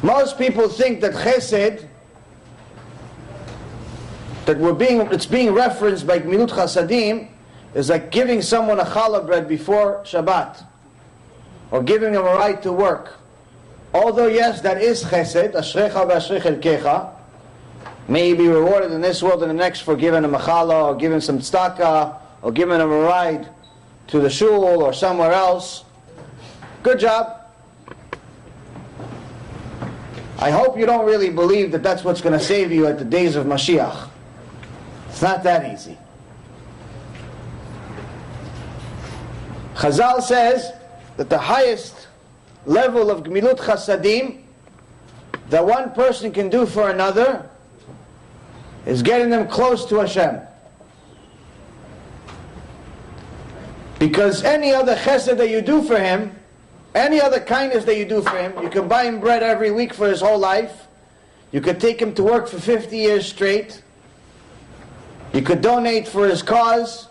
Most people think that chesed, it's being referenced by Gmilut Chasadim, is like giving someone a challah bread before Shabbat, or giving them a right to work. Although yes, that is chesed, ashrecha v'ashrech elkecha, may you be rewarded in this world and the next for giving them a challah, or giving some tzedakah, or giving them a ride to the shul or somewhere else. Good job. I hope you don't really believe that that's what's going to save you at the days of Mashiach. It's not that easy. Chazal says that the highest level of Gmilut Chasadim that one person can do for another is getting them close to Hashem. Because any other chesed that you do for him, any other kindness that you do for him, you can buy him bread every week for his whole life, you could take him to work for 50 years straight, you could donate for his cause,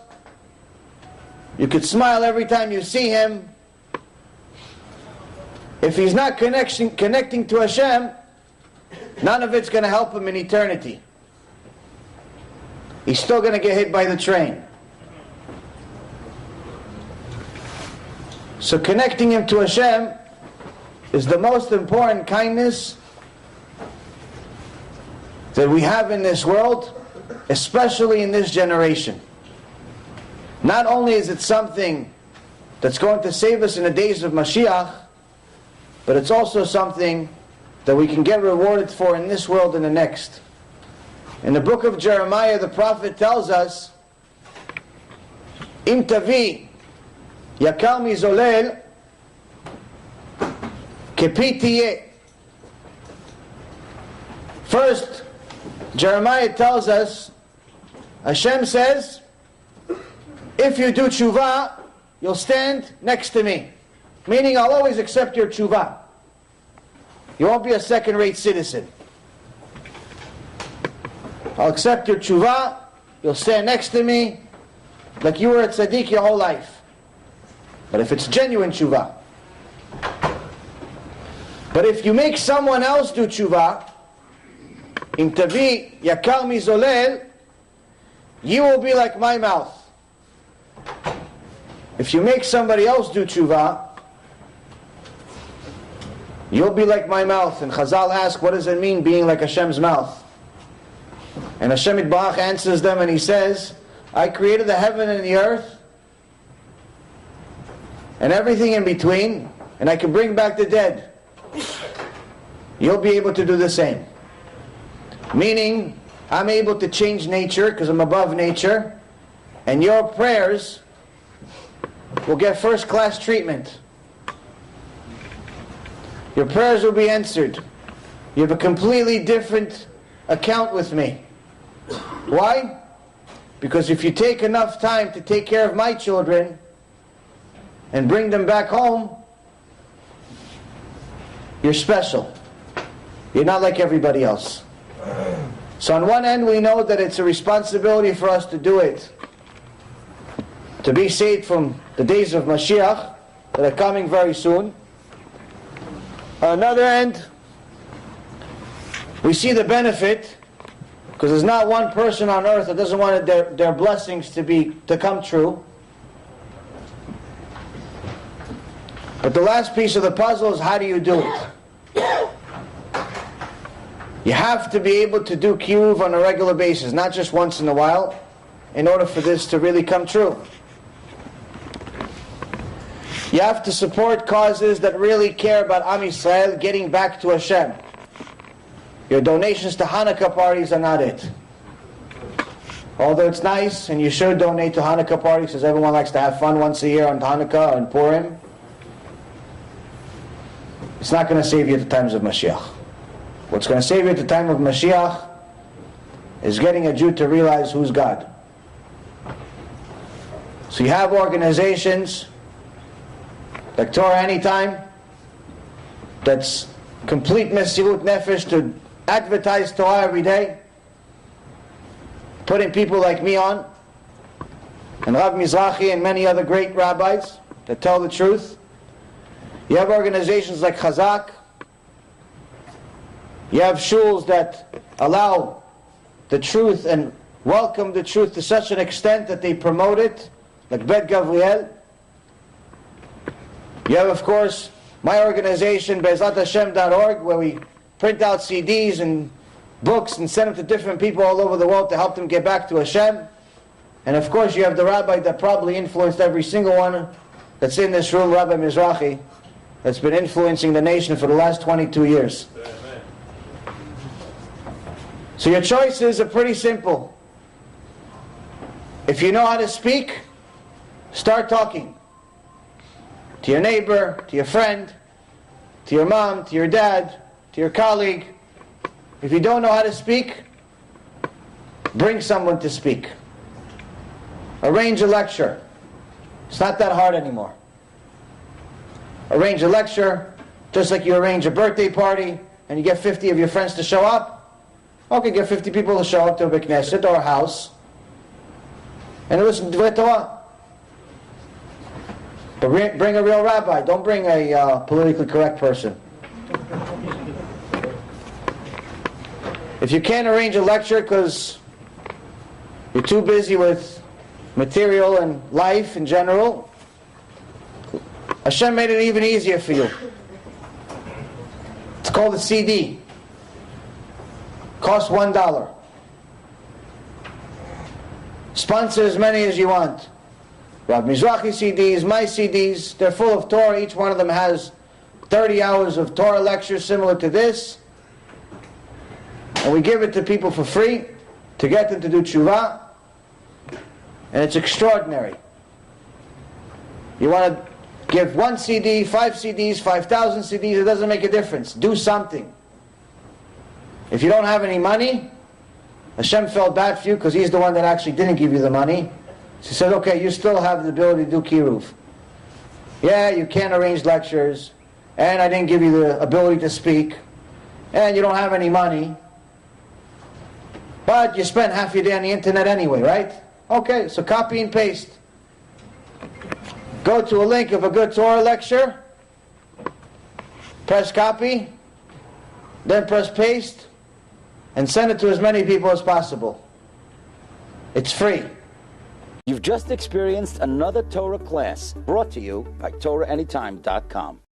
you could smile every time you see him. If he's not connecting to Hashem, none of it's going to help him in eternity. He's still going to get hit by the train. So connecting him to Hashem is the most important kindness that we have in this world, especially in this generation. Not only is it something that's going to save us in the days of Mashiach, but it's also something that we can get rewarded for in this world and the next. In the book of Jeremiah, the prophet tells us, Im tavi yakar mizolel kepi tiyeh. First, Jeremiah tells us, Hashem says, if you do tshuva, you'll stand next to me. Meaning, I'll always accept your tshuva. You won't be a second-rate citizen. I'll accept your tshuva, you'll stand next to me, like you were a tzaddik your whole life. But if it's genuine tshuva. But if you make someone else do tshuva, im tavi yakar mizolel, you will be like my mouth. If you make somebody else do tshuva, you'll be like my mouth. And Chazal ask, what does it mean being like Hashem's mouth? And Hashem Yitbarach answers them and he says, I created the heaven and the earth and everything in between, and I can bring back the dead. You'll be able to do the same. Meaning, I'm able to change nature because I'm above nature, and your prayers will get first-class treatment. Your prayers will be answered. You have a completely different account with me. Why? Because if you take enough time to take care of my children and bring them back home, you're special. You're not like everybody else. So on one end we know that it's a responsibility for us to do it, to be saved from the days of Mashiach that are coming very soon. On another end, we see the benefit, because there's not one person on earth that doesn't want their blessings to come true. But the last piece of the puzzle is, how do you do it? You have to be able to do kiruv on a regular basis, not just once in a while, in order for this to really come true. You have to support causes that really care about Am Yisrael getting back to Hashem. Your donations to Hanukkah parties are not it. Although it's nice, and you should donate to Hanukkah parties, because everyone likes to have fun once a year on Hanukkah and Purim, it's not going to save you at the times of Mashiach. What's going to save you at the time of Mashiach is getting a Jew to realize who's God. So you have organizations like Torah Anytime, that's complete mesirut nefesh to advertise Torah every day, putting people like me on, and Rav Mizrahi and many other great rabbis that tell the truth. You have organizations like Chazak, You have shuls that allow the truth and welcome the truth to such an extent that they promote it, like Bet Gavriel. You have, of course, my organization, Be'ezratHashem.org, where we print out CDs and books and send them to different people all over the world to help them get back to Hashem. And of course, you have the rabbi that probably influenced every single one that's in this room, Rabbi Mizrahi, that's been influencing the nation for the last 22 years. So your choices are pretty simple. If you know how to speak, start talking. To your neighbor, to your friend, to your mom, to your dad, to your colleague. If you don't know how to speak, bring someone to speak. Arrange a lecture. It's not that hard anymore. Arrange a lecture, just like you arrange a birthday party, and you get 50 of your friends to show up. Okay, get 50 people to show up to a Knesset or a house, and listen to the Torah. But bring a real rabbi. Don't bring a politically correct person. If you can't arrange a lecture because you're too busy with material and life in general, Hashem made it even easier for you. It's called a CD. Costs $1. Sponsor as many as you want. Rav Mizrahi CDs, my CDs, they're full of Torah. Each one of them has 30 hours of Torah lectures similar to this. And we give it to people for free to get them to do tshuva. And it's extraordinary. You want to give 1 CD, 5 CDs, 5,000 CDs, it doesn't make a difference. Do something. If you don't have any money, Hashem felt bad for you because He's the one that actually didn't give you the money. So He said, okay, you still have the ability to do kiruv. Yeah, you can't arrange lectures, and I didn't give you the ability to speak, and you don't have any money, but you spent half your day on the internet anyway, right? Okay, so copy and paste. Go to a link of a good Torah lecture, press copy, then press paste, and send it to as many people as possible. It's free. You've just experienced another Torah class brought to you by TorahAnytime.com.